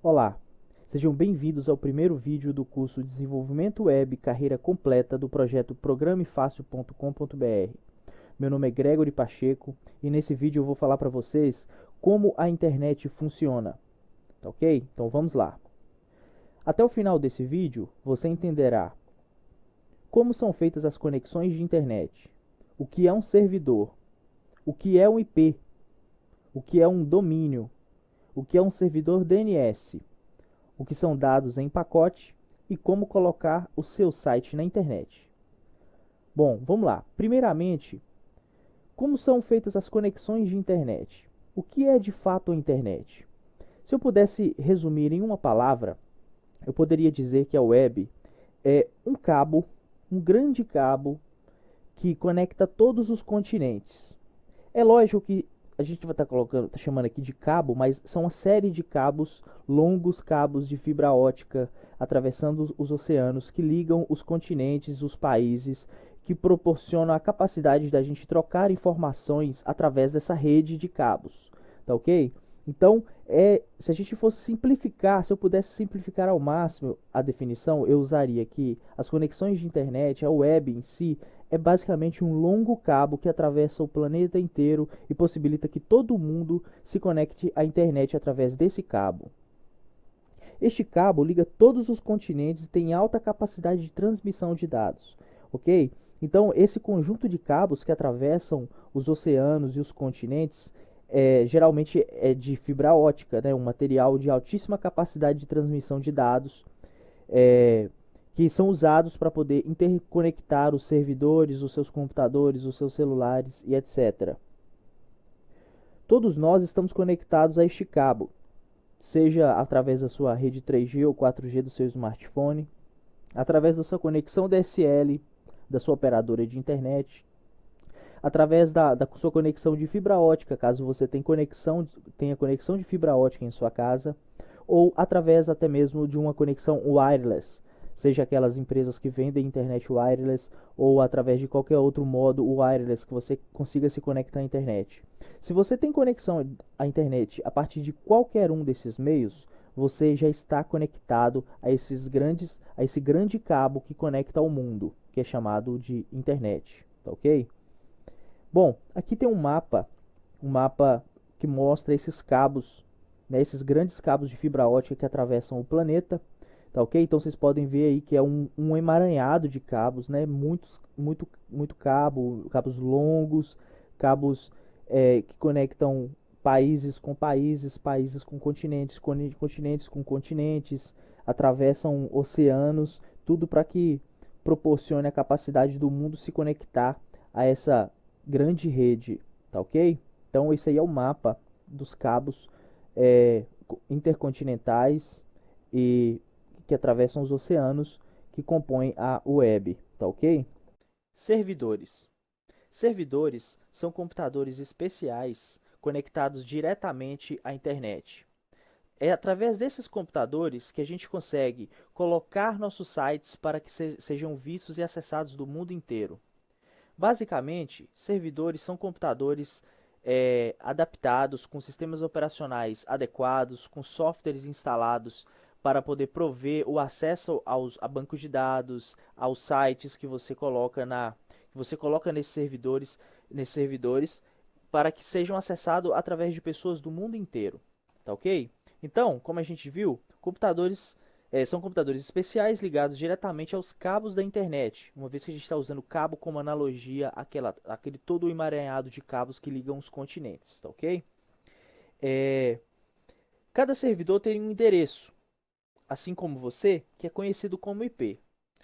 Olá, sejam bem-vindos ao primeiro vídeo do curso Desenvolvimento Web Carreira Completa do projeto programefácil.com.br. Meu nome é Gregory Pacheco e nesse vídeo eu vou falar para vocês como a internet funciona, tá ok? Então vamos lá. Até o final desse vídeo você entenderá como são feitas as conexões de internet, o que é um servidor, o que é um IP, o que é um domínio, o que é um servidor DNS, o que são dados em pacote e como colocar o seu site na internet. Bom, vamos lá. Primeiramente, como são feitas as conexões de internet? O que é de fato a internet? Se eu pudesse resumir em uma palavra, eu poderia dizer que a web é um cabo, um grande cabo que conecta todos os continentes. É lógico que a gente vai estar chamando aqui de cabo, mas são uma série de cabos, longos cabos de fibra ótica, atravessando os oceanos, que ligam os continentes, os países, que proporcionam a capacidade da gente trocar informações através dessa rede de cabos, tá ok? Então, se a gente fosse simplificar, se eu pudesse simplificar ao máximo a definição, eu usaria que as conexões de internet, a web em si, é basicamente um longo cabo que atravessa o planeta inteiro e possibilita que todo mundo se conecte à internet através desse cabo. Este cabo liga todos os continentes e tem alta capacidade de transmissão de dados, ok? Então, esse conjunto de cabos que atravessam os oceanos e os continentes geralmente é de fibra ótica, né? Um material de altíssima capacidade de transmissão de dados, é, que são usados para poder interconectar os servidores, os seus computadores, os seus celulares e etc. Todos nós estamos conectados a este cabo, seja através da sua rede 3G ou 4G do seu smartphone, através da sua conexão DSL da sua operadora de internet, através da sua conexão de fibra ótica, caso você tenha conexão de fibra ótica em sua casa, ou através até mesmo de uma conexão wireless, seja aquelas empresas que vendem internet wireless ou através de qualquer outro modo wireless que você consiga se conectar à internet. Se você tem conexão à internet a partir de qualquer um desses meios, você já está conectado a esse grande cabo que conecta ao mundo, que é chamado de internet, tá ok? Bom, aqui tem um mapa que mostra esses cabos, né, esses grandes cabos de fibra ótica que atravessam o planeta, tá ok? Então vocês podem ver aí que é um emaranhado de cabos, né, muito cabos longos, cabos que conectam países com continentes, continentes com continentes, atravessam oceanos, tudo para que proporcione a capacidade do mundo se conectar a essa grande rede, tá ok? Então esse aí é o mapa dos cabos é, intercontinentais e que atravessam os oceanos que compõem a web, tá ok? Servidores. Servidores são computadores especiais conectados diretamente à internet. É através desses computadores que a gente consegue colocar nossos sites para que sejam vistos e acessados do mundo inteiro. Basicamente, servidores são computadores adaptados com sistemas operacionais adequados, com softwares instalados para poder prover o acesso a bancos de dados, aos sites que você coloca nesses servidores para que sejam acessados através de pessoas do mundo inteiro, tá ok? Então, como a gente viu, são computadores especiais ligados diretamente aos cabos da internet, uma vez que a gente está usando cabo como analogia àquele todo emaranhado de cabos que ligam os continentes, tá ok? Cada servidor tem um endereço, assim como você, que é conhecido como IP.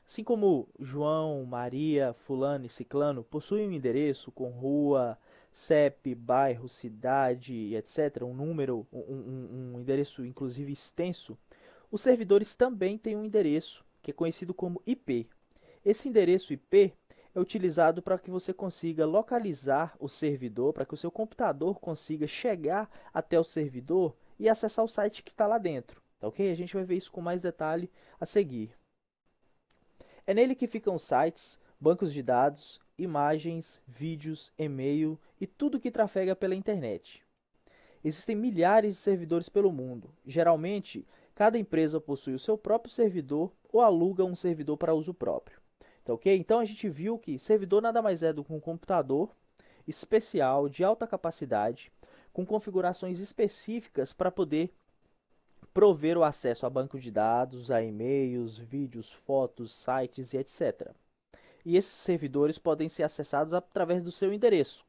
Assim como João, Maria, Fulano e Ciclano possuem um endereço com rua, CEP, bairro, cidade, etc., um número, um endereço inclusive extenso, os servidores também têm um endereço que é conhecido como IP. Esse endereço IP é utilizado para que você consiga localizar o servidor, para que o seu computador consiga chegar até o servidor e acessar o site que está lá dentro. Tá ok? A gente vai ver isso com mais detalhe a seguir. É nele que ficam sites, bancos de dados, imagens, vídeos, e-mail e tudo que trafega pela internet. Existem milhares de servidores pelo mundo. Geralmente, Cada empresa possui o seu próprio servidor ou aluga um servidor para uso próprio. Tá ok? Então a gente viu que servidor nada mais é do que um computador especial de alta capacidade com configurações específicas para poder prover o acesso a banco de dados, a e-mails, vídeos, fotos, sites e etc. E esses servidores podem ser acessados através do seu endereço,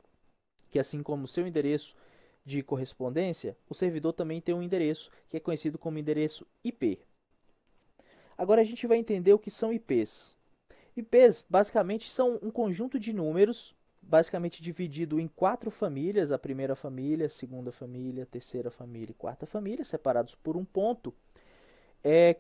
que assim como o seu endereço de correspondência, o servidor também tem um endereço que é conhecido como endereço IP. Agora a gente vai entender o que são IPs. IPs basicamente são um conjunto de números, basicamente dividido em 4 famílias, a primeira família, a segunda família, a terceira família e quarta família, separados por um ponto,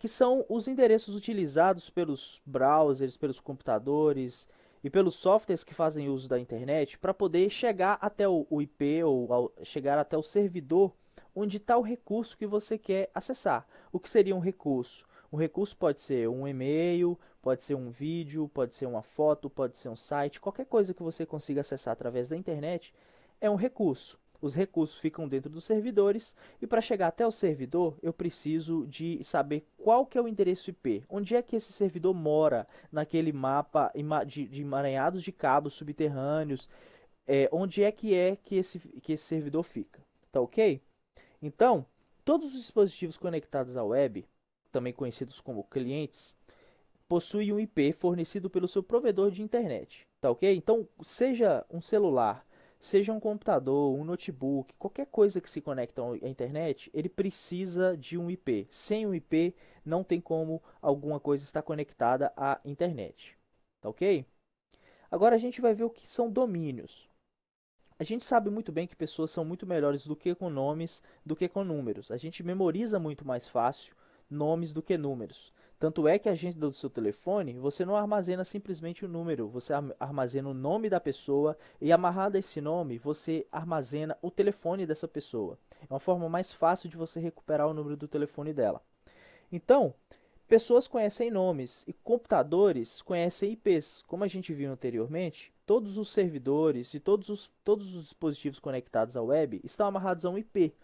que são os endereços utilizados pelos browsers, pelos computadores e pelos softwares que fazem uso da internet para poder chegar até o IP ou chegar até o servidor onde está o recurso que você quer acessar. O que seria um recurso? Um recurso pode ser um e-mail, pode ser um vídeo, pode ser uma foto, pode ser um site, qualquer coisa que você consiga acessar através da internet é um recurso. Os recursos ficam dentro dos servidores e para chegar até o servidor eu preciso de saber qual que é o endereço IP, onde é que esse servidor mora naquele mapa de emaranhados de cabos subterrâneos, onde que esse servidor fica, tá ok? Então, todos os dispositivos conectados à web, também conhecidos como clientes, possuem um IP fornecido pelo seu provedor de internet, tá ok? Então, seja um celular, seja um computador, um notebook, qualquer coisa que se conecta à internet, ele precisa de um IP. Sem um IP, não tem como alguma coisa estar conectada à internet, tá ok? Agora a gente vai ver o que são domínios. A gente sabe muito bem que pessoas são muito melhores do que com nomes do que com números. A gente memoriza muito mais fácil nomes do que números. Tanto é que a agenda do seu telefone, você não armazena simplesmente o número, você armazena o nome da pessoa e amarrado a esse nome, você armazena o telefone dessa pessoa. É uma forma mais fácil de você recuperar o número do telefone dela. Então, pessoas conhecem nomes e computadores conhecem IPs. Como a gente viu anteriormente, todos os servidores e todos os dispositivos conectados à web estão amarrados a um IP,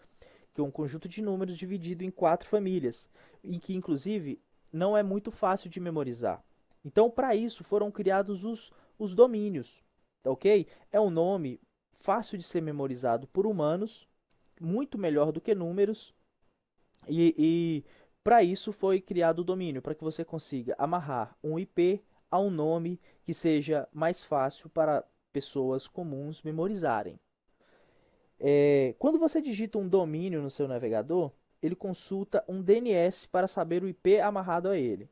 que é um conjunto de números dividido em 4 famílias, e que inclusive não é muito fácil de memorizar. Então, para isso foram criados os domínios, tá ok? É um nome fácil de ser memorizado por humanos, muito melhor do que números, e para isso foi criado o domínio, para que você consiga amarrar um IP a um nome que seja mais fácil para pessoas comuns memorizarem. Quando você digita um domínio no seu navegador, ele consulta um DNS para saber o IP amarrado a ele.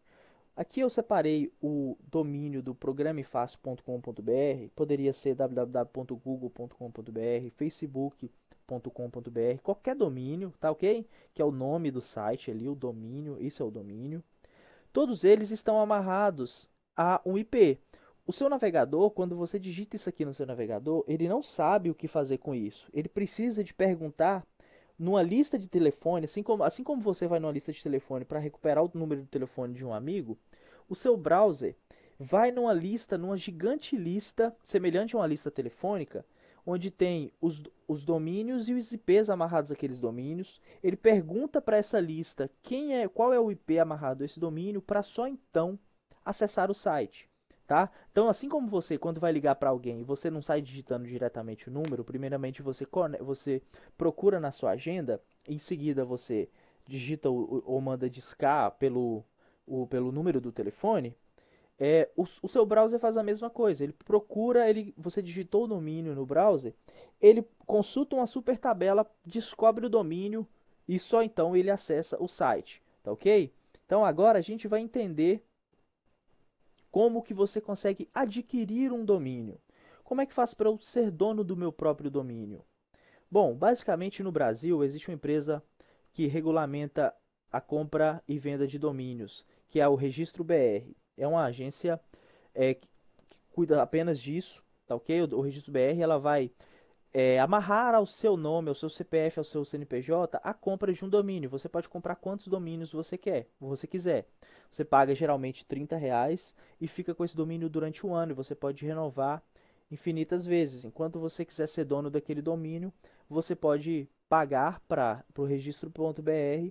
Aqui eu separei o domínio do programefácil.com.br, poderia ser www.google.com.br, facebook.com.br, qualquer domínio, tá ok? Que é o nome do site ali, o domínio, isso é o domínio. Todos eles estão amarrados a um IP. O seu navegador, quando você digita isso aqui no seu navegador, ele não sabe o que fazer com isso. Ele precisa de perguntar numa lista de telefone, assim como você vai numa lista de telefone para recuperar o número de telefone de um amigo, o seu browser vai numa lista, numa gigante lista, semelhante a uma lista telefônica, onde tem os domínios e os IPs amarrados àqueles domínios. Ele pergunta para essa lista qual é o IP amarrado a esse domínio, para só então acessar o site. Tá? Então, assim como você, quando vai ligar para alguém, você não sai digitando diretamente o número, primeiramente você procura na sua agenda, em seguida você digita ou manda discar pelo número do telefone. O seu browser faz a mesma coisa. Ele procura, você digitou o domínio no browser, ele consulta uma super tabela, descobre o domínio e só então ele acessa o site, tá ok? Então agora a gente vai entender como que você consegue adquirir um domínio. Como é que faz para eu ser dono do meu próprio domínio? Bom, basicamente no Brasil existe uma empresa que regulamenta a compra e venda de domínios, que é o Registro BR. É uma agência que cuida apenas disso, tá ok? O Registro BR ela vai amarrar ao seu nome, ao seu CPF, ao seu CNPJ, a compra de um domínio. Você pode comprar quantos domínios você quiser. Você paga geralmente R$ 30 e fica com esse domínio durante um ano. E você pode renovar infinitas vezes. Enquanto você quiser ser dono daquele domínio, você pode pagar para o registro.br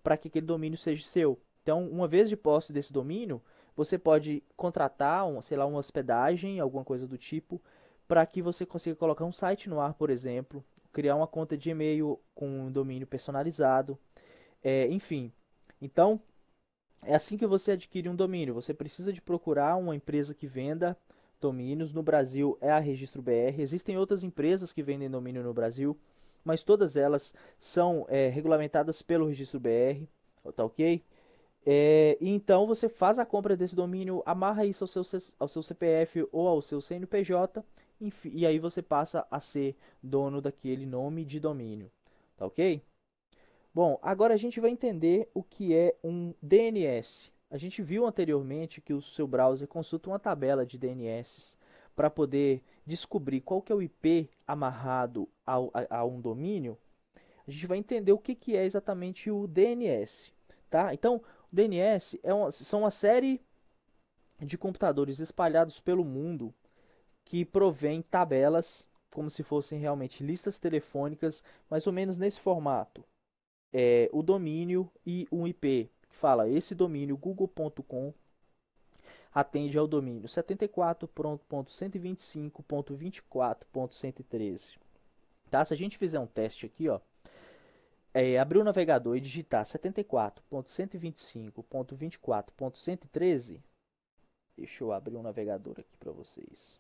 para que aquele domínio seja seu. Então, uma vez de posse desse domínio, você pode contratar, sei lá, uma hospedagem, alguma coisa do tipo, para que você consiga colocar um site no ar, por exemplo, criar uma conta de e-mail com um domínio personalizado, enfim. Então, é assim que você adquire um domínio. Você precisa de procurar uma empresa que venda domínios. No Brasil é a Registro BR. Existem outras empresas que vendem domínio no Brasil, mas todas elas são regulamentadas pelo Registro BR, tá ok? E então você faz a compra desse domínio, amarra isso ao seu CPF ou ao seu CNPJ, e aí você passa a ser dono daquele nome de domínio, tá ok? Bom, agora a gente vai entender o que é um DNS. A gente viu anteriormente que o seu browser consulta uma tabela de DNS para poder descobrir qual que é o IP amarrado a um domínio. A gente vai entender o que é exatamente o DNS, tá? Então, o DNS são uma série de computadores espalhados pelo mundo que provém tabelas como se fossem realmente listas telefônicas, mais ou menos nesse formato. O domínio e um IP. Fala, esse domínio google.com atende ao domínio 74.125.24.113. Tá? Se a gente fizer um teste aqui, ó, abrir o navegador e digitar 74.125.24.113, deixa eu abrir um navegador aqui para vocês.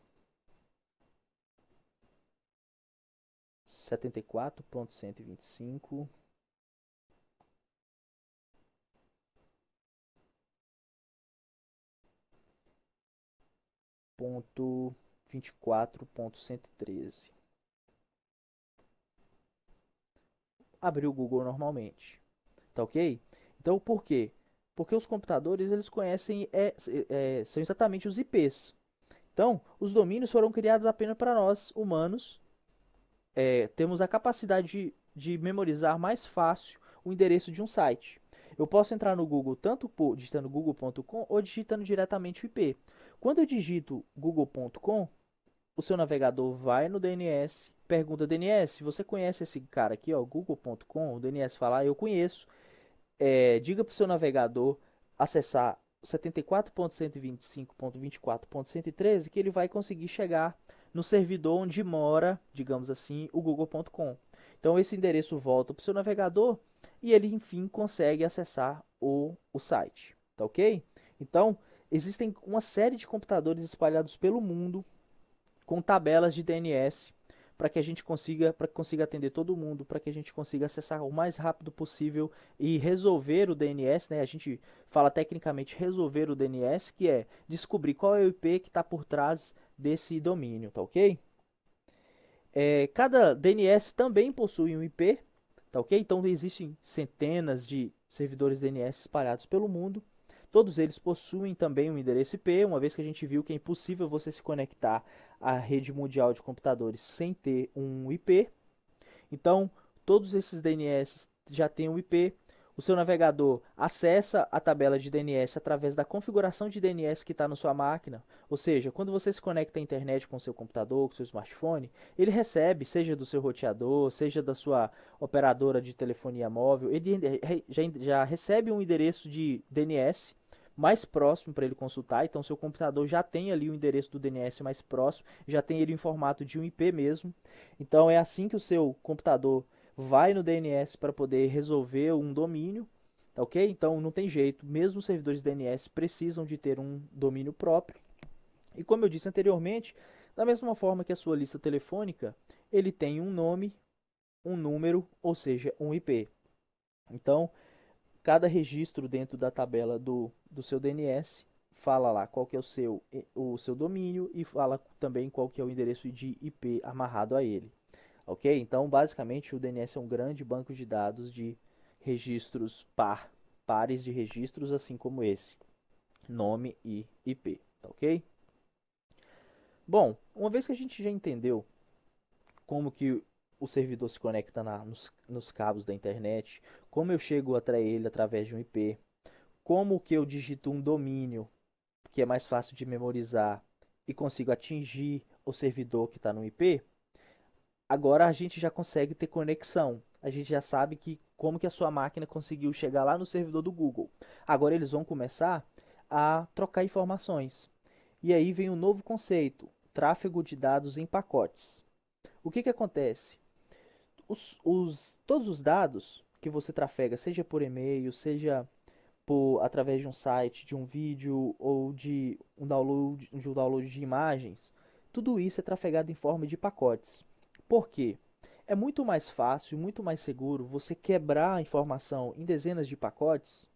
74.125 24.113. Abrir o Google normalmente, tá ok? Então por quê? Porque os computadores eles conhecem são exatamente os IPs. Então os domínios foram criados apenas para nós humanos. Temos a capacidade de memorizar mais fácil o endereço de um site. Eu posso entrar no Google tanto digitando google.com ou digitando diretamente o IP. Quando eu digito google.com, o seu navegador vai no DNS, pergunta: DNS, você conhece esse cara aqui, ó, google.com? O DNS fala: eu conheço. Diga para o seu navegador acessar 74.125.24.113 que ele vai conseguir chegar no servidor onde mora, digamos assim, o google.com. Então esse endereço volta para o seu navegador e ele enfim consegue acessar o site, tá ok? Então existem uma série de computadores espalhados pelo mundo com tabelas de DNS para que a gente consiga atender todo mundo, para que a gente consiga acessar o mais rápido possível e resolver o DNS, né? A gente fala tecnicamente resolver o DNS, que é descobrir qual é o IP que está por trás desse domínio, tá ok? Cada DNS também possui um IP, tá ok? Então existem centenas de servidores DNS espalhados pelo mundo. Todos eles possuem também um endereço IP, uma vez que a gente viu que é impossível você se conectar à rede mundial de computadores sem ter um IP. Então, todos esses DNS já têm um IP. O seu navegador acessa a tabela de DNS através da configuração de DNS que está na sua máquina. Ou seja, quando você se conecta à internet com o seu computador, com o seu smartphone, ele recebe, seja do seu roteador, seja da sua operadora de telefonia móvel, ele já recebe um endereço de DNS mais próximo para ele consultar. Então, seu computador já tem ali o endereço do DNS mais próximo, já tem ele em formato de um IP mesmo. Então, é assim que o seu computador vai no DNS para poder resolver um domínio, tá ok? Então não tem jeito, mesmo os servidores de DNS precisam de ter um domínio próprio. E como eu disse anteriormente, da mesma forma que a sua lista telefônica, ele tem um nome, um número, ou seja, um IP. Então, cada registro dentro da tabela do seu DNS fala lá qual que é o seu domínio e fala também qual que é o endereço de IP amarrado a ele. Ok? Então, basicamente, o DNS é um grande banco de dados de registros pares de registros, assim como esse, nome e IP. Tá ok? Bom, uma vez que a gente já entendeu como que o servidor se conecta nos cabos da internet, como eu chego até ele através de um IP, como que eu digito um domínio, que é mais fácil de memorizar, e consigo atingir o servidor que está no IP, agora a gente já consegue ter conexão. a gente já sabe que como que a sua máquina conseguiu chegar lá no servidor do Google. Agora eles vão começar a trocar informações. E aí vem um novo conceito, tráfego de dados em pacotes. O que que acontece? Todos os dados que você trafega, seja por e-mail, seja através de um site, de um vídeo ou de um download de imagens, tudo isso é trafegado em forma de pacotes. Por quê? É muito mais fácil, muito mais seguro você quebrar a informação em dezenas de pacotes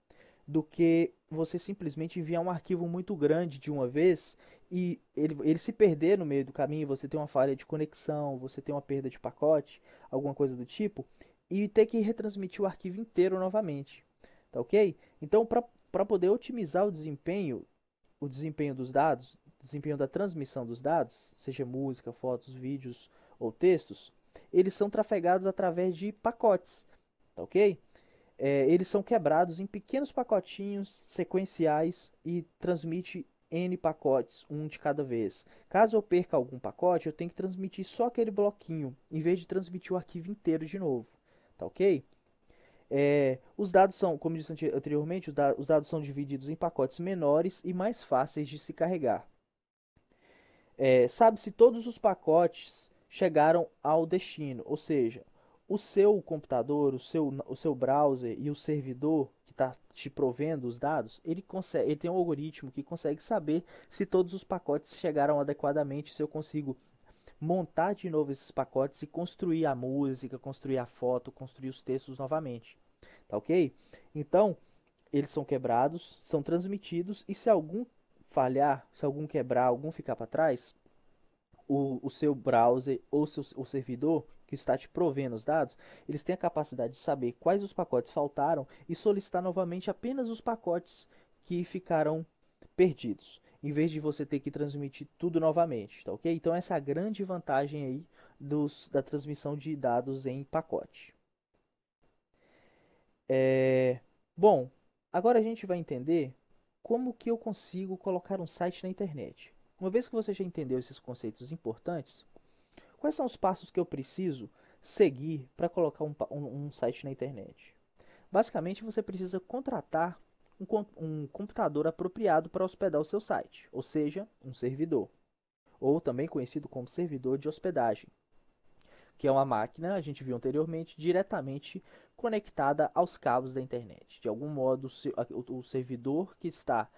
do que você simplesmente enviar um arquivo muito grande de uma vez e ele se perder no meio do caminho, você tem uma falha de conexão, você tem uma perda de pacote, alguma coisa do tipo, e ter que retransmitir o arquivo inteiro novamente. Tá ok? Então, para poder otimizar o desempenho dos dados, o desempenho da transmissão dos dados, seja música, fotos, vídeos ou textos, eles são trafegados através de pacotes. Tá ok? Eles são quebrados em pequenos pacotinhos sequenciais e transmite N pacotes, um de cada vez. Caso eu perca algum pacote, eu tenho que transmitir só aquele bloquinho, em vez de transmitir o arquivo inteiro de novo. Tá ok? Os dados são, como disse anteriormente, os dados são divididos em pacotes menores e mais fáceis de se carregar. Sabe-se todos os pacotes chegaram ao destino, ou seja, o seu computador, o seu browser e o servidor que está te provendo os dados, ele tem um algoritmo que consegue saber se todos os pacotes chegaram adequadamente, se eu consigo montar de novo esses pacotes e construir a música, construir a foto, construir os textos novamente. Tá ok? Então, eles são quebrados, são transmitidos e se algum falhar, se algum quebrar, algum ficar para trás, o seu browser ou o servidor que está te provendo os dados, eles têm a capacidade de saber quais os pacotes faltaram e solicitar novamente apenas os pacotes que ficaram perdidos, em vez de você ter que transmitir tudo novamente, tá ok? Então essa é a grande vantagem aí da transmissão de dados em pacote. Bom, agora a gente vai entender como que eu consigo colocar um site na internet. Uma vez que você já entendeu esses conceitos importantes, quais são os passos que eu preciso seguir para colocar um site na internet? Basicamente, você precisa contratar um computador apropriado para hospedar o seu site, ou seja, um servidor, ou também conhecido como servidor de hospedagem, que é uma máquina, a gente viu anteriormente, diretamente conectada aos cabos da internet. De algum modo, o servidor que está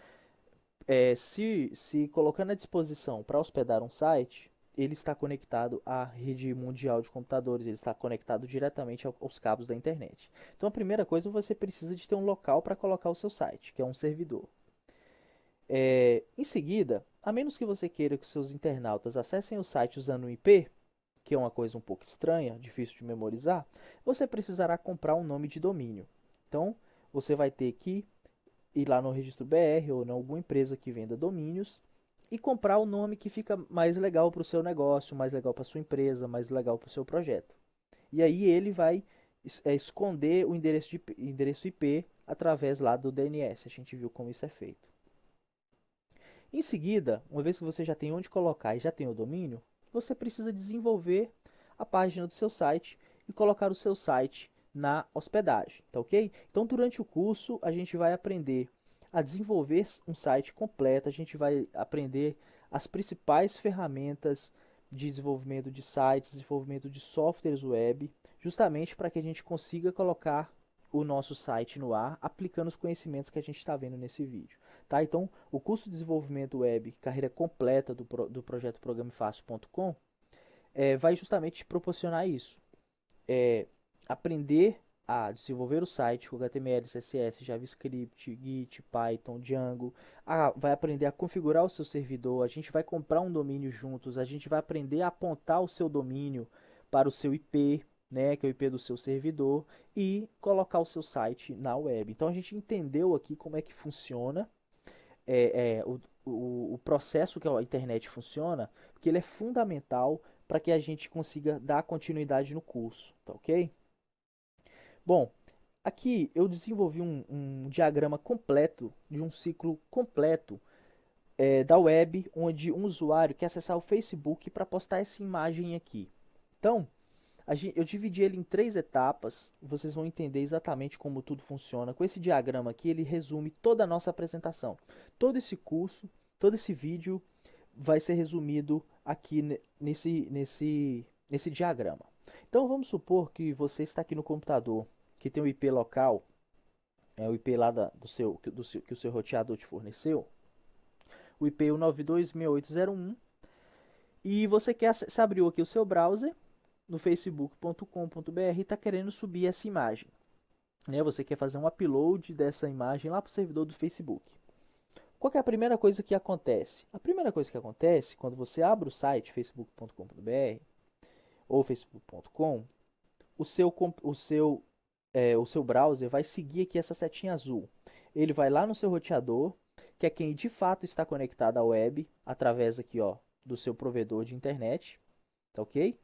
se colocando à disposição para hospedar um site, ele está conectado à rede mundial de computadores, ele está conectado diretamente aos cabos da internet. Então a primeira coisa, você precisa de ter um local para colocar o seu site, que é um servidor. Em seguida, a menos que você queira que seus internautas acessem o site usando um IP, que é uma coisa um pouco estranha, difícil de memorizar, você precisará comprar um nome de domínio. Então, você vai ter que ir lá no registro BR ou em alguma empresa que venda domínios e comprar o nome que fica mais legal para o seu negócio, mais legal para a sua empresa, mais legal para o seu projeto. E aí ele vai esconder o endereço IP através lá do DNS. A gente viu como isso é feito. Em seguida, uma vez que você já tem onde colocar e já tem o domínio, você precisa desenvolver a página do seu site e colocar o seu site na hospedagem, tá ok? Então, durante o curso, a gente vai aprender a desenvolver um site completo, a gente vai aprender as principais ferramentas de desenvolvimento de sites, desenvolvimento de softwares web, justamente para que a gente consiga colocar o nosso site no ar, aplicando os conhecimentos que a gente está vendo nesse vídeo. Tá? Então, o curso de desenvolvimento web, carreira completa do projeto programefácil.com, vai justamente te proporcionar isso. Aprender a desenvolver o site com HTML, CSS, JavaScript, Git, Python, Django. Vai aprender a configurar o seu servidor. A gente vai comprar um domínio juntos. A gente vai aprender a apontar o seu domínio para o seu IP, né, que é o IP do seu servidor, e colocar o seu site na web. Então a gente entendeu aqui como é que funciona o processo que a internet funciona, porque ele é fundamental para que a gente consiga dar continuidade no curso, tá ok? Bom, aqui eu desenvolvi um diagrama completo, de um ciclo completo da web, onde um usuário quer acessar o Facebook para postar essa imagem aqui. Então, Eu dividi ele em 3 etapas, vocês vão entender exatamente como tudo funciona. Com esse diagrama aqui, ele resume toda a nossa apresentação. Todo esse curso, todo esse vídeo vai ser resumido aqui nesse diagrama. Então vamos supor que você está aqui no computador, que tem o IP local, o IP lá que o seu roteador te forneceu, o IP é o 926801, e você se abriu aqui o seu browser no facebook.com.br e está querendo subir essa imagem. Né? Você quer fazer um upload dessa imagem lá para o servidor do Facebook. Qual que é a primeira coisa que acontece? A primeira coisa que acontece quando você abre o site facebook.com.br ou facebook.com, o seu browser vai seguir aqui essa setinha azul. Ele vai lá no seu roteador, que é quem de fato está conectado à web, através aqui, ó, do seu provedor de internet, tá ok?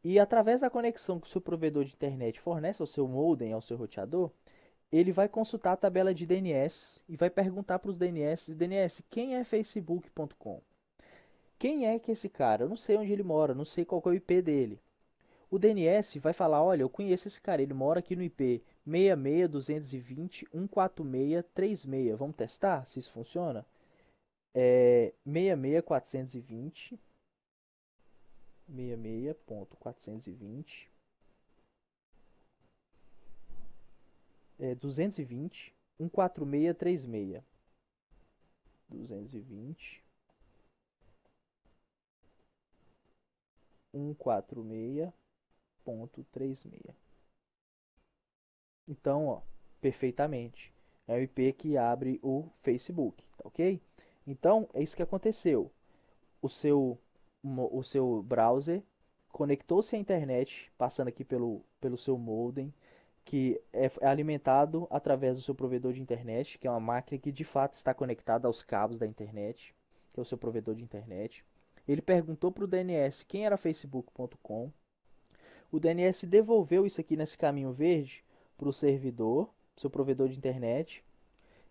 E através da conexão que o seu provedor de internet fornece ao seu modem, ao seu roteador, ele vai consultar a tabela de DNS e vai perguntar para os DNS, quem é facebook.com? Quem é que esse cara? Eu não sei onde ele mora, não sei qual é o IP dele. O DNS vai falar, olha, eu conheço esse cara, ele mora aqui no IP 66.220.146.36. Vamos testar se isso funciona? 66.420, 66.420, 220, 14636. 220, 146.36. Então, ó, perfeitamente. É o IP que abre o Facebook, tá ok? Então, é isso que aconteceu. O seu, o seu browser conectou-se à internet, passando aqui pelo seu modem, que é alimentado através do seu provedor de internet, que é uma máquina que de fato está conectada aos cabos da internet, que é o seu provedor de internet. Ele perguntou para o DNS quem era facebook.com. O DNS devolveu isso aqui nesse caminho verde para o servidor, seu provedor de internet,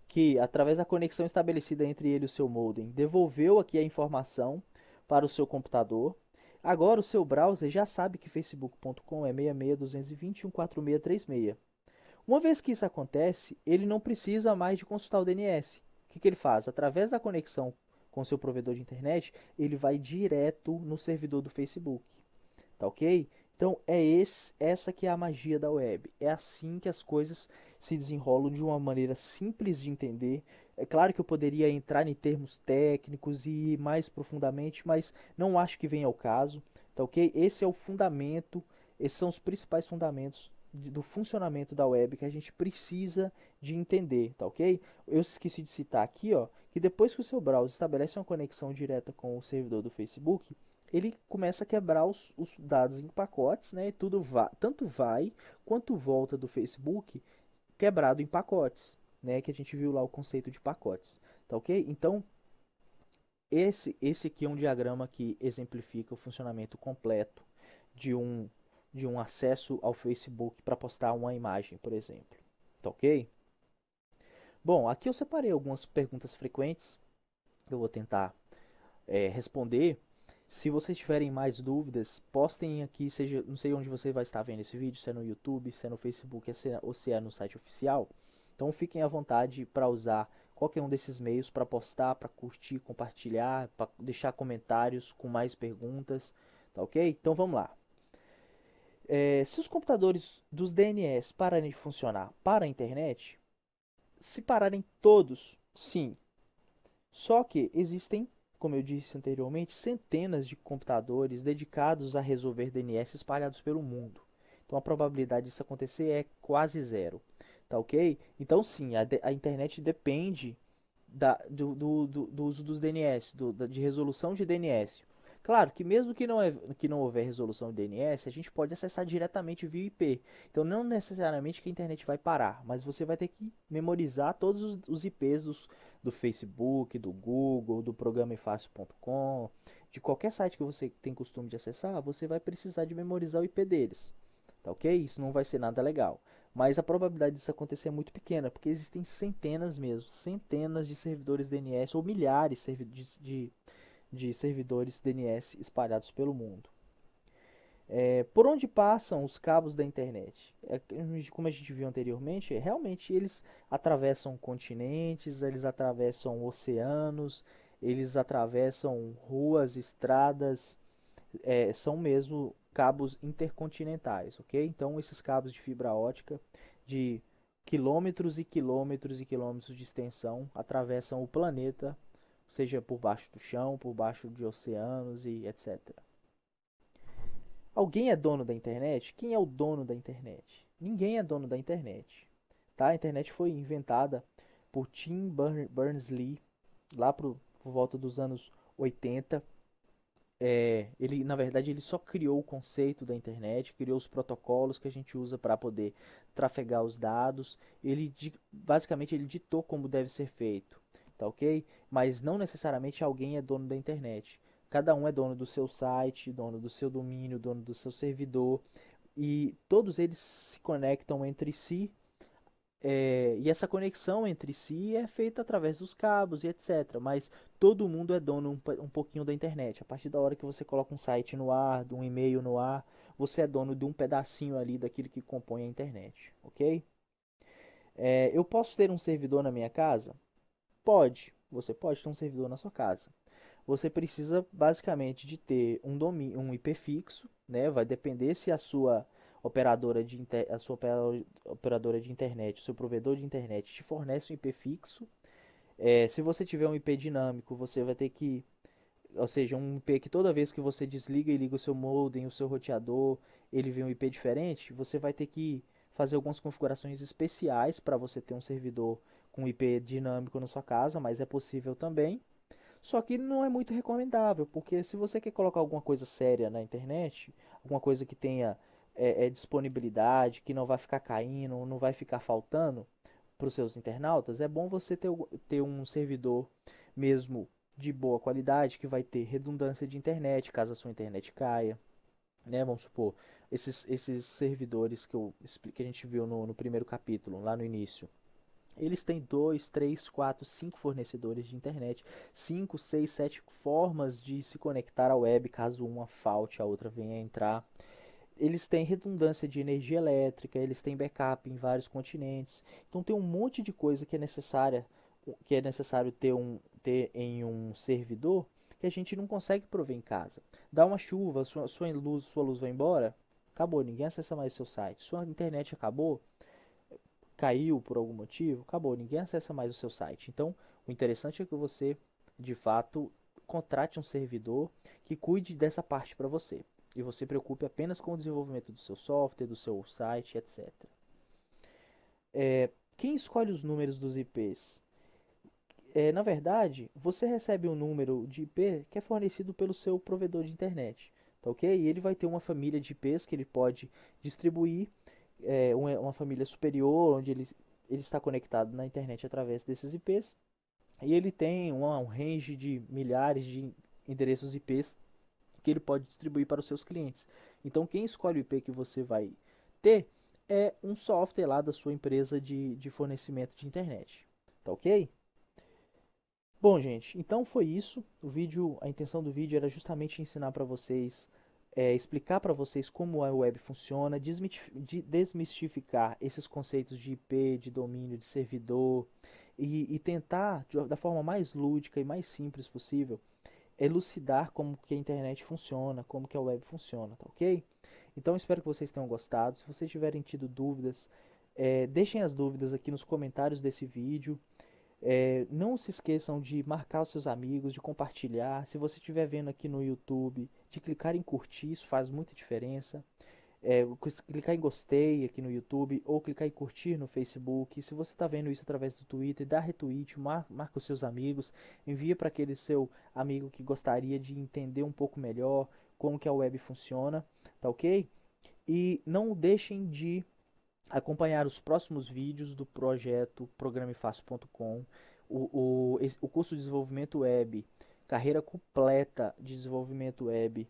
que através da conexão estabelecida entre ele e o seu modem, devolveu aqui a informação para o seu computador. Agora o seu browser já sabe que facebook.com é 66.220.146.36. Uma vez que isso acontece, ele não precisa mais de consultar o DNS. O que ele faz? Através da conexão com o seu provedor de internet, ele vai direto no servidor do Facebook. Tá ok? Então essa que é a magia da web. É assim que as coisas se desenrolam de uma maneira simples de entender. É claro que eu poderia entrar em termos técnicos e ir mais profundamente, mas não acho que venha ao caso. Tá ok? Esse é o fundamento, esses são os principais fundamentos do funcionamento da web que a gente precisa de entender, tá ok? Eu esqueci de citar aqui, ó, que depois que o seu browser estabelece uma conexão direta com o servidor do Facebook, ele começa a quebrar os dados em pacotes, né? Tudo tanto vai quanto volta do Facebook quebrado em pacotes, né? Que a gente viu lá o conceito de pacotes, tá ok? Então, esse aqui é um diagrama que exemplifica o funcionamento completo de um acesso ao Facebook para postar uma imagem, por exemplo, tá ok? Bom, aqui eu separei algumas perguntas frequentes que eu vou tentar responder. Se vocês tiverem mais dúvidas, postem aqui, seja, não sei onde você vai estar vendo esse vídeo, se é no YouTube, se é no Facebook, ou se é no site oficial. Então fiquem à vontade para usar qualquer um desses meios para postar, para curtir, compartilhar, para deixar comentários com mais perguntas, tá ok? Então vamos lá. Se os computadores dos DNS pararem de funcionar para a internet, se pararem todos, sim. Só que existem, como eu disse anteriormente, centenas de computadores dedicados a resolver DNS espalhados pelo mundo. Então a probabilidade disso acontecer é quase zero. Tá ok? Então sim, a internet depende do uso dos DNS, de resolução de DNS. Claro que mesmo que não houver resolução de DNS, a gente pode acessar diretamente via IP. Então não necessariamente que a internet vai parar, mas você vai ter que memorizar todos os IPs do Facebook, do Google, do programefácil.com, de qualquer site que você tem costume de acessar, você vai precisar de memorizar o IP deles. Tá ok? Isso não vai ser nada legal. Mas a probabilidade disso acontecer é muito pequena, porque existem centenas mesmo, centenas de servidores DNS ou milhares de servidores DNS espalhados pelo mundo. Por onde passam os cabos da internet? Como a gente viu anteriormente, realmente eles atravessam continentes, eles atravessam oceanos, eles atravessam ruas, estradas, são mesmo cabos intercontinentais, ok? Então esses cabos de fibra ótica de quilômetros e quilômetros e quilômetros de extensão atravessam o planeta, seja por baixo do chão, por baixo de oceanos e etc. Alguém é dono da internet? Quem é o dono da internet? Ninguém é dono da internet. Tá? A internet foi inventada por Tim Berners-Lee lá por volta dos anos 80. Ele, na verdade, ele só criou o conceito da internet, criou os protocolos que a gente usa para poder trafegar os dados. Basicamente, ele ditou como deve ser feito, tá ok? Mas não necessariamente alguém é dono da internet. Cada um é dono do seu site, dono do seu domínio, dono do seu servidor, e todos eles se conectam entre si, e essa conexão entre si é feita através dos cabos e etc. Mas todo mundo é dono um pouquinho da internet. A partir da hora que você coloca um site no ar, um e-mail no ar, você é dono de um pedacinho ali daquilo que compõe a internet, ok? Eu posso ter um servidor na minha casa? Pode. Você pode ter um servidor na sua casa. Você precisa basicamente de ter um IP fixo, né? Vai depender se a sua operadora de internet, o seu provedor de internet te fornece um IP fixo. Se você tiver um IP dinâmico, você vai ter que, ou seja, um IP que toda vez que você desliga e liga o seu modem, o seu roteador, ele vê um IP diferente, você vai ter que fazer algumas configurações especiais para você ter um servidor com IP dinâmico na sua casa, mas é possível também. Só que não é muito recomendável, porque se você quer colocar alguma coisa séria na internet, alguma coisa que tenha disponibilidade, que não vai ficar caindo, não vai ficar faltando para os seus internautas, é bom você ter um servidor mesmo de boa qualidade, que vai ter redundância de internet, caso a sua internet caia, né? Vamos supor, esses servidores que a gente viu no primeiro capítulo, lá no início. Eles têm 2, 3, 4, 5 fornecedores de internet, 5, 6, 7 formas de se conectar à web caso uma falte, a outra venha a entrar. Eles têm redundância de energia elétrica, eles têm backup em vários continentes. Então tem um monte de coisa que é necessário ter em um servidor que a gente não consegue prover em casa. Dá uma chuva, sua luz vai embora, acabou, ninguém acessa mais o seu site. Sua internet acabou, caiu por algum motivo, acabou, ninguém acessa mais o seu site. Então, o interessante é que você, de fato, contrate um servidor que cuide dessa parte para você. E você se preocupe apenas com o desenvolvimento do seu software, do seu site, etc. Quem escolhe os números dos IPs? Na verdade, você recebe um número de IP que é fornecido pelo seu provedor de internet, tá ok? E ele vai ter uma família de IPs que ele pode distribuir, uma família superior, onde ele está conectado na internet através desses IPs, e ele tem um range de milhares de endereços IPs que ele pode distribuir para os seus clientes. Então, quem escolhe o IP que você vai ter é um software lá da sua empresa de fornecimento de internet, tá ok? Bom, gente, então foi isso. A intenção do vídeo era justamente ensinar para vocês, explicar para vocês como a web funciona, desmistificar esses conceitos de IP, de domínio, de servidor e tentar, da forma mais lúdica e mais simples possível, elucidar como que a internet funciona, como que a web funciona, tá ok? Então espero que vocês tenham gostado. Se vocês tiverem tido dúvidas, deixem as dúvidas aqui nos comentários desse vídeo. Não se esqueçam de marcar os seus amigos, de compartilhar. Se você estiver vendo aqui no YouTube, de clicar em curtir, isso faz muita diferença. Clicar em gostei aqui no YouTube ou clicar em curtir no Facebook. Se você está vendo isso através do Twitter, dá retweet, marca os seus amigos, envia para aquele seu amigo que gostaria de entender um pouco melhor como que a web funciona, tá ok? E não deixem de acompanhar os próximos vídeos do projeto programefácil.com, o curso de desenvolvimento web, carreira completa de desenvolvimento web,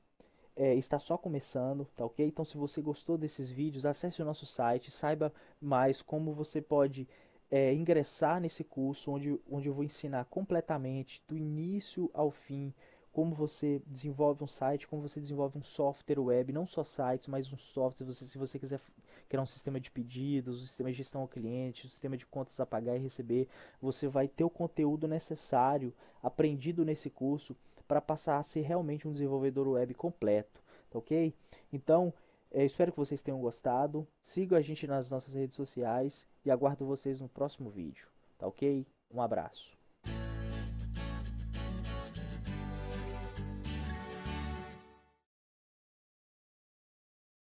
está só começando, tá ok? Então, se você gostou desses vídeos, acesse o nosso site, saiba mais como você pode ingressar nesse curso, onde eu vou ensinar completamente, do início ao fim, como você desenvolve um site, como você desenvolve um software web, não só sites, mas um software. Se você quiser criar um sistema de pedidos, um sistema de gestão ao cliente, um sistema de contas a pagar e receber, você vai ter o conteúdo necessário aprendido nesse curso para passar a ser realmente um desenvolvedor web completo, tá ok? Então, espero que vocês tenham gostado. Siga a gente nas nossas redes sociais e aguardo vocês no próximo vídeo, tá ok? Um abraço.